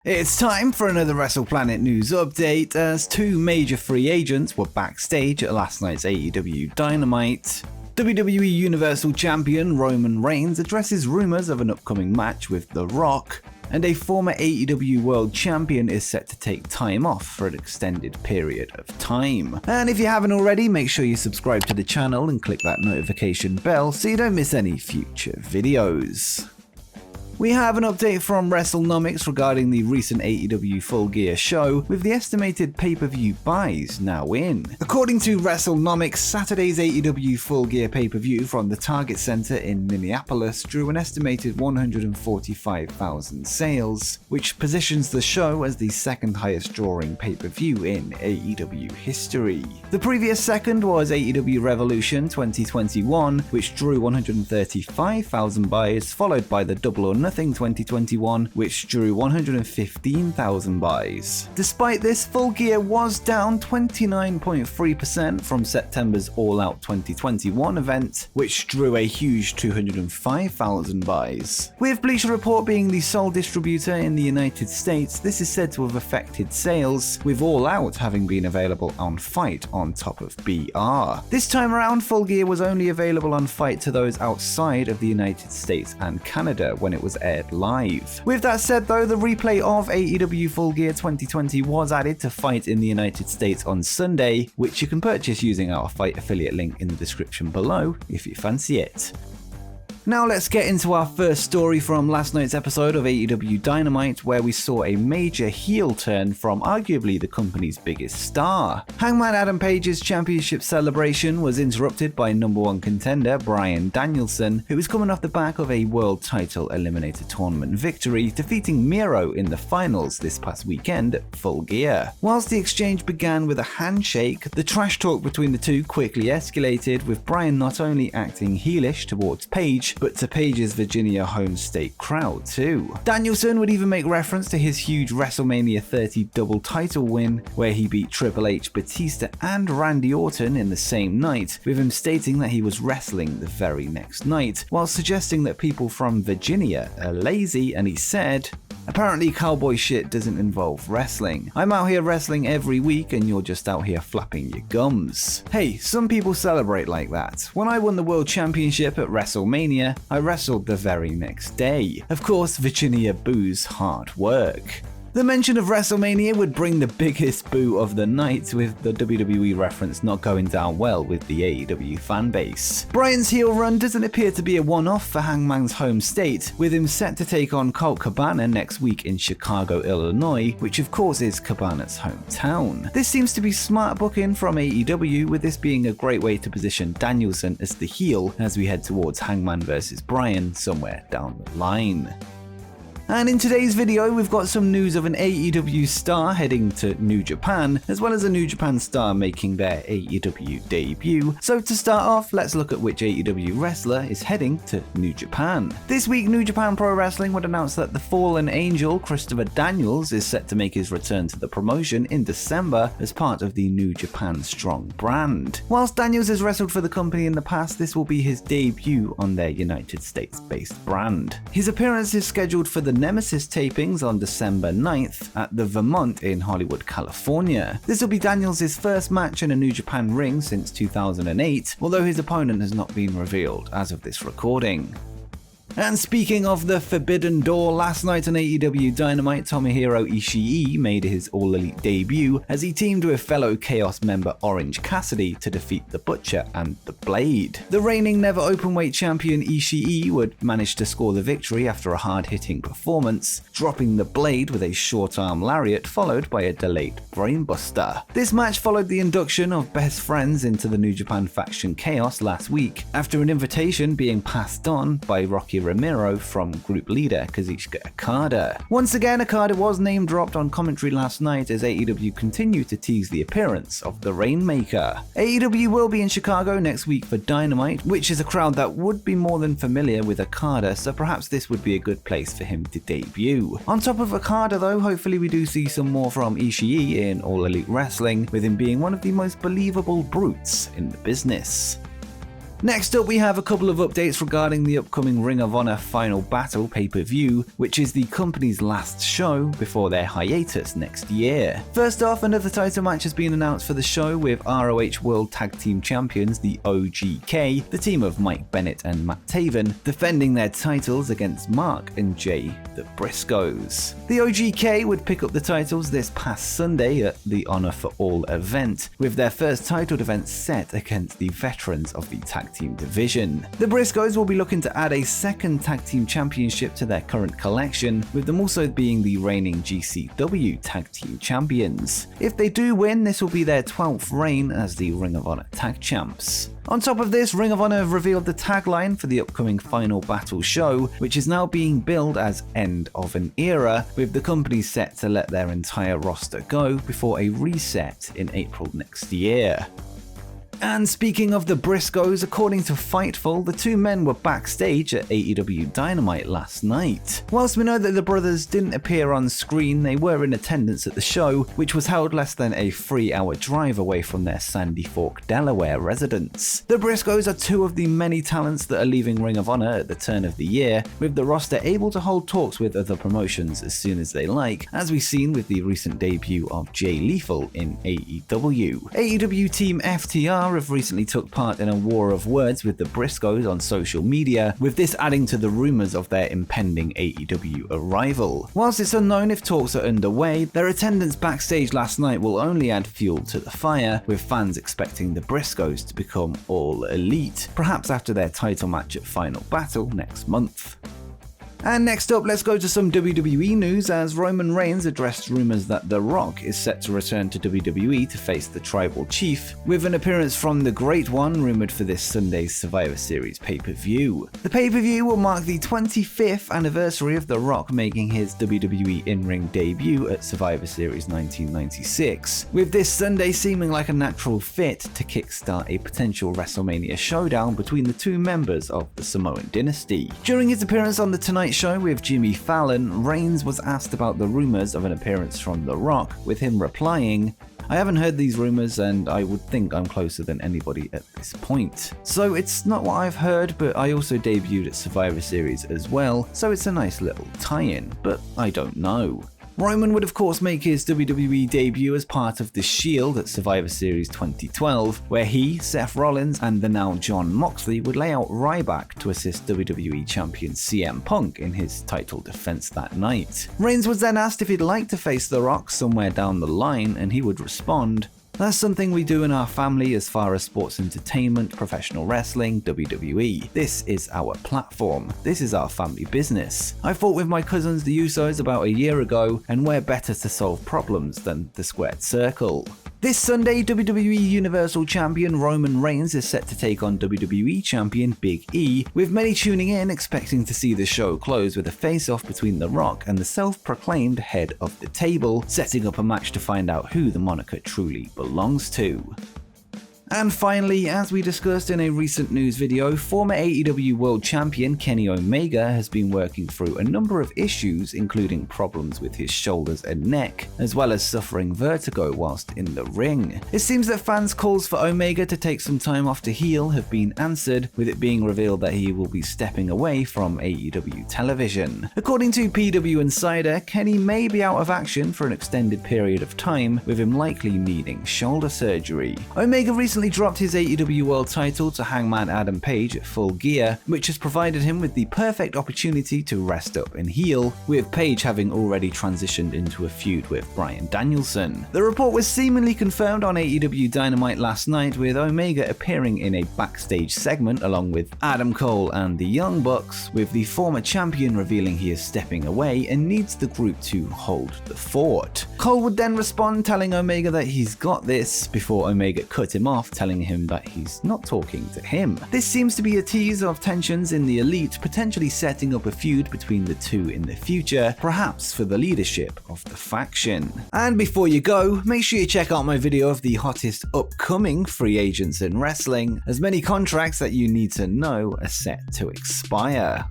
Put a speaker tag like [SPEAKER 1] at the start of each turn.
[SPEAKER 1] It's time for another WrestlePlanet news update as two major free agents were backstage at last night's AEW Dynamite. WWE Universal Champion Roman Reigns addresses rumors of an upcoming match with The Rock, and a former AEW World Champion is set to take time off for an extended period of time. And if you haven't already, make sure you subscribe to the channel and click that notification bell so you don't miss any future videos. We have an update from WrestleNomics regarding the recent AEW Full Gear show, with the estimated pay-per-view buys now in. According to WrestleNomics, Saturday's AEW Full Gear pay-per-view from the Target Center in Minneapolis drew an estimated 145,000 sales, which positions the show as the second highest drawing pay-per-view in AEW history. The previous second was AEW Revolution 2021, which drew 135,000 buys, followed by the Double or Nothing 2021, which drew 115,000 buys. Despite this, Full Gear was down 29.3% from September's All Out 2021 event, which drew a huge 205,000 buys. With Bleacher Report being the sole distributor in the United States, this is said to have affected sales, with All Out having been available on Fight on top of BR. This time around, Full Gear was only available on Fight to those outside of the United States and Canada when it was aired live. With that said though, the replay of AEW Full Gear 2020 was added to Fight in the United States on Sunday, which you can purchase using our Fight affiliate link in the description below if you fancy it. Now let's get into our first story from last night's episode of AEW Dynamite, where we saw a major heel turn from arguably the company's biggest star. Hangman Adam Page's championship celebration was interrupted by number one contender Bryan Danielson, who was coming off the back of a world title eliminator tournament victory, defeating Miro in the finals this past weekend at Full Gear. Whilst the exchange began with a handshake, the trash talk between the two quickly escalated, with Bryan not only acting heelish towards Page, but to Page's Virginia home state crowd too. Danielson would even make reference to his huge WrestleMania 30 double title win, where he beat Triple H, Batista, and Randy Orton in the same night, with him stating that he was wrestling the very next night, while suggesting that people from Virginia are lazy, and he said, "Apparently cowboy shit doesn't involve wrestling. I'm out here wrestling every week and you're just out here flapping your gums." Hey, some people celebrate like that. When I won the World Championship at WrestleMania, I wrestled the very next day. Of course, Virginia boos hard work. The mention of WrestleMania would bring the biggest boo of the night, with the WWE reference not going down well with the AEW fanbase. Bryan's heel run doesn't appear to be a one-off for Hangman's home state, with him set to take on Colt Cabana next week in Chicago, Illinois, which of course is Cabana's hometown. This seems to be smart booking from AEW, with this being a great way to position Danielson as the heel as we head towards Hangman vs. Bryan somewhere down the line. And in today's video, we've got some news of an AEW star heading to New Japan, as well as a New Japan star making their AEW debut. So to start off, let's look at which AEW wrestler is heading to New Japan. This week, New Japan Pro-Wrestling would announce that the Fallen Angel, Christopher Daniels, is set to make his return to the promotion in December as part of the New Japan Strong brand. Whilst Daniels has wrestled for the company in the past, this will be his debut on their United States-based brand. His appearance is scheduled for the Nemesis tapings on December 9th at the Vermont in Hollywood, California. This will be Daniels' first match in a New Japan ring since 2008, although his opponent has not been revealed as of this recording. And speaking of the Forbidden Door, last night on AEW Dynamite, Tomohiro Ishii made his All Elite debut as he teamed with fellow Chaos member Orange Cassidy to defeat the Butcher and the Blade. The reigning Never Openweight champion Ishii would manage to score the victory after a hard-hitting performance, dropping the Blade with a short-arm lariat followed by a delayed brainbuster. This match followed the induction of Best Friends into the New Japan faction Chaos last week, after an invitation being passed on by Rocky Ramiro from group leader Kazuchika Okada. Once again, Okada was name dropped on commentary last night as AEW continued to tease the appearance of the Rainmaker. AEW will be in Chicago next week for Dynamite, which is a crowd that would be more than familiar with Okada, so perhaps this would be a good place for him to debut. On top of Okada though, hopefully we do see some more from Ishii in All Elite Wrestling, with him being one of the most believable brutes in the business. Next up, we have a couple of updates regarding the upcoming Ring of Honor Final Battle pay-per-view, which is the company's last show before their hiatus next year. First off, another title match has been announced for the show with ROH World Tag Team Champions, the OGK, the team of Mike Bennett and Matt Taven, defending their titles against Mark and Jay the Briscoes. The OGK would pick up the titles this past Sunday at the Honor for All event, with their first title defense set against the veterans of the tag team division. The Briscoes will be looking to add a second tag team championship to their current collection, with them also being the reigning GCW tag team champions. If they do win, this will be their 12th reign as the Ring of Honor tag champs. On top of this, Ring of Honor have revealed the tagline for the upcoming Final Battle show, which is now being billed as End of an Era, with the company set to let their entire roster go before a reset in April next year. And speaking of the Briscoes, according to Fightful, the two men were backstage at AEW Dynamite last night. Whilst we know that the brothers didn't appear on screen, they were in attendance at the show, which was held less than a 3-hour drive away from their Sandy Fork, Delaware residence. The Briscoes are two of the many talents that are leaving Ring of Honor at the turn of the year, with the roster able to hold talks with other promotions as soon as they like, as we've seen with the recent debut of Jay Lethal in AEW. AEW Team FTR have recently took part in a war of words with the Briscoes on social media, with this adding to the rumours of their impending AEW arrival. Whilst it's unknown if talks are underway, their attendance backstage last night will only add fuel to the fire, with fans expecting the Briscoes to become all elite, perhaps after their title match at Final Battle next month. And next up, let's go to some WWE news, as Roman Reigns addressed rumours that The Rock is set to return to WWE to face the Tribal Chief, with an appearance from the Great One rumoured for this Sunday's Survivor Series pay-per-view. The pay-per-view will mark the 25th anniversary of The Rock making his WWE in-ring debut at Survivor Series 1996, with this Sunday seeming like a natural fit to kickstart a potential WrestleMania showdown between the two members of the Samoan dynasty. During his appearance on The Tonight Show with Jimmy Fallon, Reigns was asked about the rumours of an appearance from The Rock, with him replying, "I haven't heard these rumours and I would think I'm closer than anybody at this point. So it's not what I've heard, but I also debuted at Survivor Series as well, so it's a nice little tie-in, but I don't know." Roman would of course make his WWE debut as part of The Shield at Survivor Series 2012, where he, Seth Rollins, and the now Jon Moxley would lay out Ryback to assist WWE Champion CM Punk in his title defense that night. Reigns was then asked if he'd like to face The Rock somewhere down the line, and he would respond, "That's something we do in our family as far as sports entertainment, professional wrestling, WWE. This is our platform. This is our family business. I fought with my cousins the Usos about a year ago, and we're better to solve problems than the squared circle." This Sunday, WWE Universal Champion Roman Reigns is set to take on WWE Champion Big E, with many tuning in expecting to see the show close with a face-off between The Rock and the self-proclaimed head of the table, setting up a match to find out who the moniker truly belongs to. And finally, as we discussed in a recent news video, former AEW World Champion Kenny Omega has been working through a number of issues, including problems with his shoulders and neck, as well as suffering vertigo whilst in the ring. It seems that fans' calls for Omega to take some time off to heal have been answered, with it being revealed that he will be stepping away from AEW television. According to PW Insider, Kenny may be out of action for an extended period of time, with him likely needing shoulder surgery. Omega recently dropped his AEW World title to Hangman Adam Page at Full Gear, which has provided him with the perfect opportunity to rest up and heal, with Page having already transitioned into a feud with Bryan Danielson. The report was seemingly confirmed on AEW Dynamite last night, with Omega appearing in a backstage segment along with Adam Cole and the Young Bucks, with the former champion revealing he is stepping away and needs the group to hold the fort. Cole would then respond telling Omega that he's got this, before Omega cut him off, telling him that he's not talking to him. This seems to be a tease of tensions in the Elite, potentially setting up a feud between the two in the future, perhaps for the leadership of the faction. And before you go, make sure you check out my video of the hottest upcoming free agents in wrestling, as many contracts that you need to know are set to expire.